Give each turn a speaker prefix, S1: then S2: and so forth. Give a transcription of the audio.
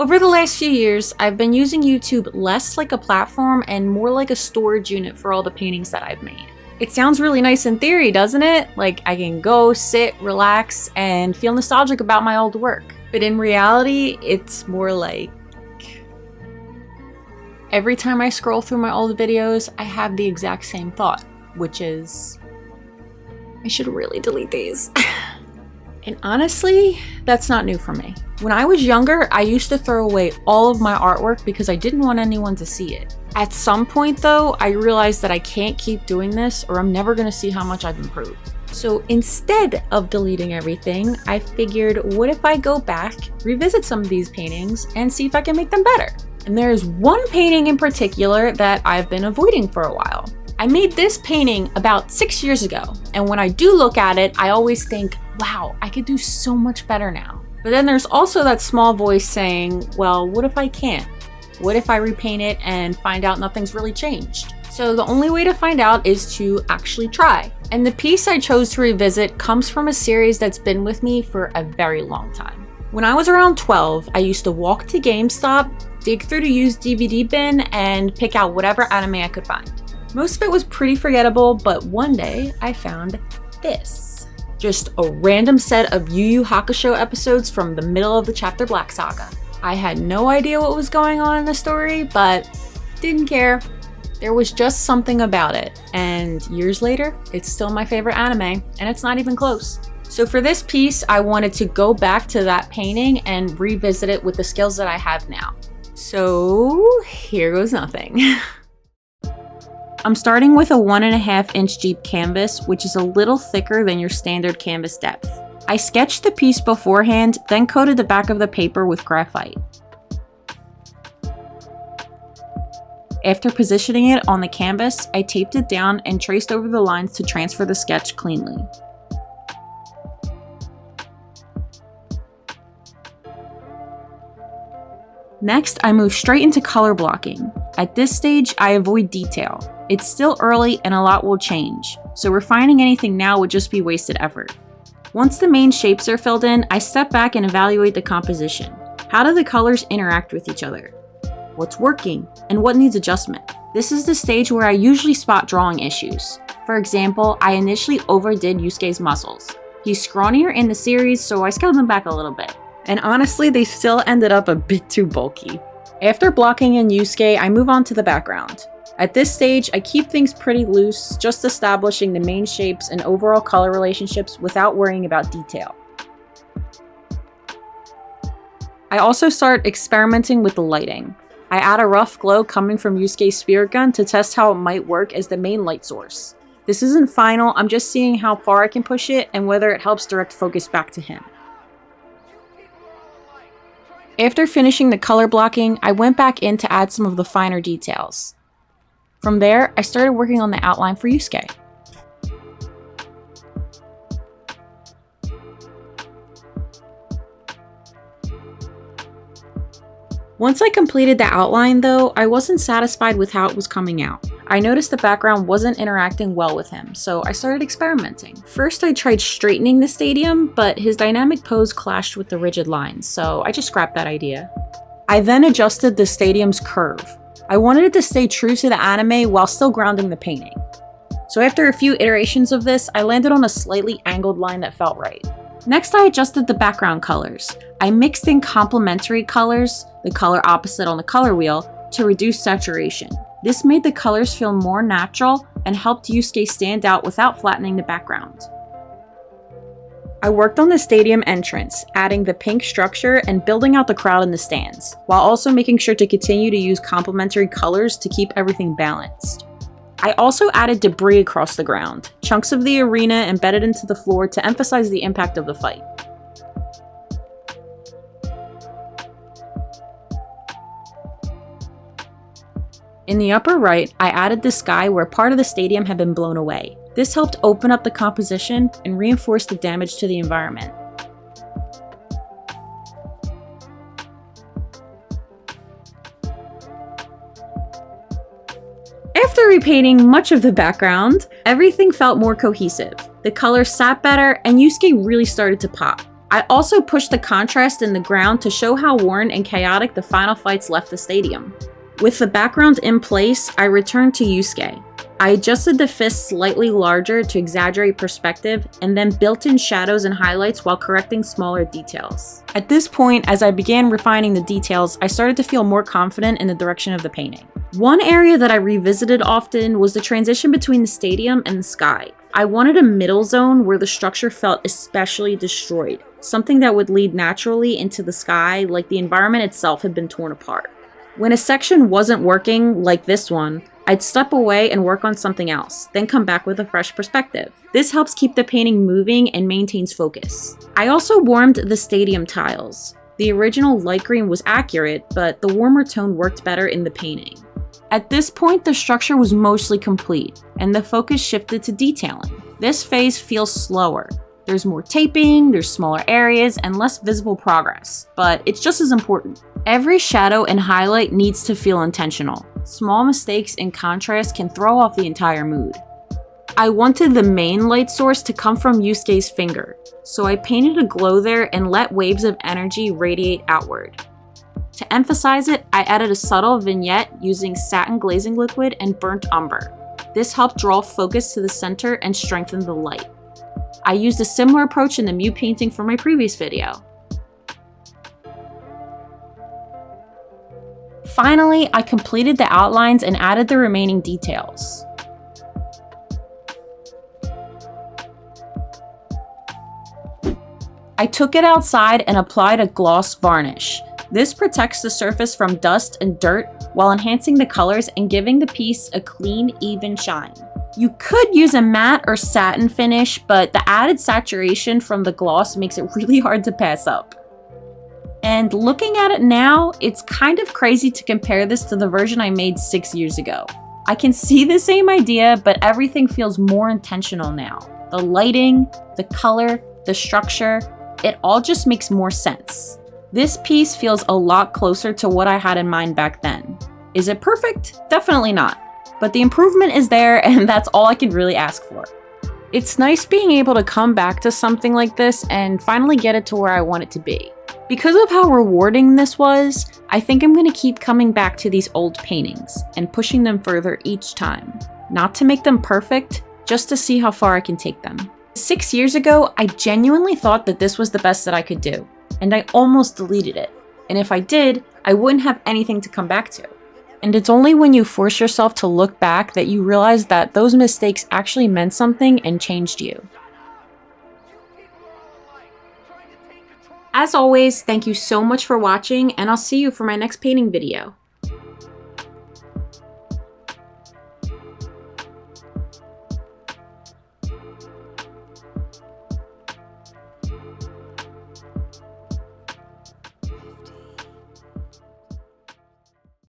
S1: Over the last few years, I've been using YouTube less like a platform and more like a storage unit for all the paintings that I've made. It sounds really nice in theory, doesn't it? Like I can go, sit, relax, and feel nostalgic about my old work. But in reality, it's more like... every time I scroll through my old videos, I have the exact same thought, which is... I should really delete these. And honestly, that's not new for me. When I was younger, I used to throw away all of my artwork because I didn't want anyone to see it. At some point though, I realized that I can't keep doing this or I'm never gonna see how much I've improved. So instead of deleting everything, I figured, what if I go back, revisit some of these paintings, and see if I can make them better? And there's one painting in particular that I've been avoiding for a while. I made this painting about 6 years ago, and when I do look at it, I always think, wow, I could do so much better now. But then there's also that small voice saying, well, what if I can't? What if I repaint it and find out nothing's really changed? So the only way to find out is to actually try. And the piece I chose to revisit comes from a series that's been with me for a very long time. When I was around 12, I used to walk to GameStop, dig through the used DVD bin, and pick out whatever anime I could find. Most of it was pretty forgettable, but one day I found this. Just a random set of Yu Yu Hakusho episodes from the middle of the Chapter Black saga. I had no idea what was going on in the story, but didn't care. There was just something about it, and years later, it's still my favorite anime, and it's not even close. So for this piece, I wanted to go back to that painting and revisit it with the skills that I have now. So here goes nothing. I'm starting with a 1.5 inch deep canvas, which is a little thicker than your standard canvas depth. I sketched the piece beforehand, then coated the back of the paper with graphite. After positioning it on the canvas, I taped it down and traced over the lines to transfer the sketch cleanly. Next, I move straight into color blocking. At this stage, I avoid detail. It's still early and a lot will change, so refining anything now would just be wasted effort. Once the main shapes are filled in, I step back and evaluate the composition. How do the colors interact with each other? What's working, and what needs adjustment? This is the stage where I usually spot drawing issues. For example, I initially overdid Yusuke's muscles. He's scrawnier in the series, so I scaled them back a little bit. And honestly, they still ended up a bit too bulky. After blocking in Yusuke, I move on to the background. At this stage, I keep things pretty loose, just establishing the main shapes and overall color relationships without worrying about detail. I also start experimenting with the lighting. I add a rough glow coming from Yusuke's spirit gun to test how it might work as the main light source. This isn't final, I'm just seeing how far I can push it and whether it helps direct focus back to him. After finishing the color blocking, I went back in to add some of the finer details. From there, I started working on the outline for Yusuke. Once I completed the outline though, I wasn't satisfied with how it was coming out. I noticed the background wasn't interacting well with him, so I started experimenting. First I tried straightening the stadium, but his dynamic pose clashed with the rigid lines, so I just scrapped that idea. I then adjusted the stadium's curve. I wanted it to stay true to the anime while still grounding the painting. So after a few iterations of this, I landed on a slightly angled line that felt right. Next, I adjusted the background colors. I mixed in complementary colors, the color opposite on the color wheel, to reduce saturation. This made the colors feel more natural and helped Yusuke stand out without flattening the background. I worked on the stadium entrance, adding the pink structure and building out the crowd in the stands, while also making sure to continue to use complementary colors to keep everything balanced. I also added debris across the ground, chunks of the arena embedded into the floor to emphasize the impact of the fight. In the upper right, I added the sky where part of the stadium had been blown away. This helped open up the composition and reinforce the damage to the environment. After repainting much of the background, everything felt more cohesive. The colors sat better and Yusuke really started to pop. I also pushed the contrast in the ground to show how worn and chaotic the final fights left the stadium. With the background in place, I returned to Yusuke. I adjusted the fist slightly larger to exaggerate perspective, and then built in shadows and highlights while correcting smaller details. At this point, as I began refining the details, I started to feel more confident in the direction of the painting. One area that I revisited often was the transition between the stadium and the sky. I wanted a middle zone where the structure felt especially destroyed, something that would lead naturally into the sky like the environment itself had been torn apart. When a section wasn't working, like this one, I'd step away and work on something else, then come back with a fresh perspective. This helps keep the painting moving and maintains focus. I also warmed the stadium tiles. The original light green was accurate, but the warmer tone worked better in the painting. At this point, the structure was mostly complete, and the focus shifted to detailing. This phase feels slower. There's more taping, there's smaller areas, and less visible progress, but it's just as important. Every shadow and highlight needs to feel intentional. Small mistakes in contrast can throw off the entire mood. I wanted the main light source to come from Yusuke's finger, so I painted a glow there and let waves of energy radiate outward. To emphasize it, I added a subtle vignette using Satin glazing liquid and burnt umber. This helped draw focus to the center and strengthen the light. I used a similar approach in the Mew painting from my previous video. Finally, I completed the outlines and added the remaining details. I took it outside and applied a gloss varnish. This protects the surface from dust and dirt while enhancing the colors and giving the piece a clean, even shine. You could use a matte or satin finish, but the added saturation from the gloss makes it really hard to pass up. And looking at it now, it's kind of crazy to compare this to the version I made 6 years ago. I can see the same idea, but everything feels more intentional now. The lighting, the color, the structure, it all just makes more sense. This piece feels a lot closer to what I had in mind back then. Is it perfect? Definitely not. But the improvement is there, and that's all I can really ask for. It's nice being able to come back to something like this and finally get it to where I want it to be. Because of how rewarding this was, I think I'm going to keep coming back to these old paintings and pushing them further each time. Not to make them perfect, just to see how far I can take them. 6 years ago, I genuinely thought that this was the best that I could do, and I almost deleted it. And if I did, I wouldn't have anything to come back to. And it's only when you force yourself to look back that you realize that those mistakes actually meant something and changed you. As always, thank you so much for watching, and I'll see you for my next painting video.